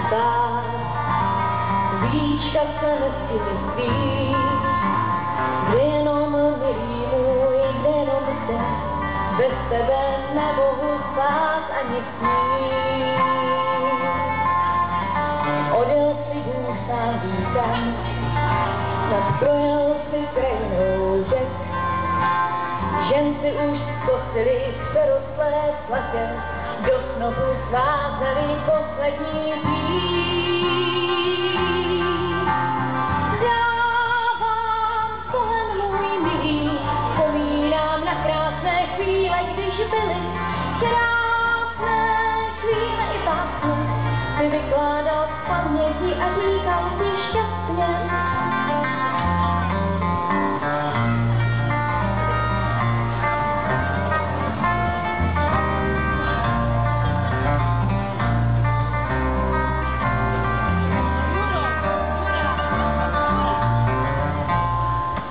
spát. Víčka se nestihly svít, jenom milý můj, jenom se, bez tebe nemohu spát ani snít. Odjel si dům na víkend, snad projel si krajinou řek. Žen si už zkosily přerostlé svatě, do snohu svázeli poslední pít. Dávám kolen můj milý, vzpomínám na krásné chvíle, když byly krásné chvíle i básně. Ty vykládal v paměti a říkal si šťastně.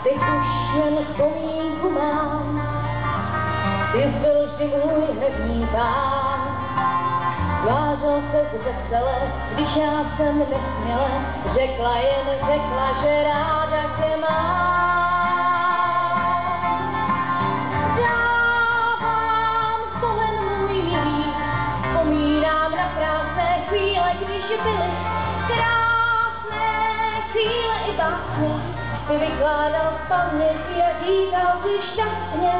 Teď už jen vzpomínku mám, ty byl vždy můj hrdý pán. Tvářil se vesele, když já jsem nesměle, řekla, že ráda tě mám. Dávám kolen můj milý, vzpomínám na krásné chvíle, když byly krásné chvíle i básně. Ty vykládal v paměti a říkal si šťastně.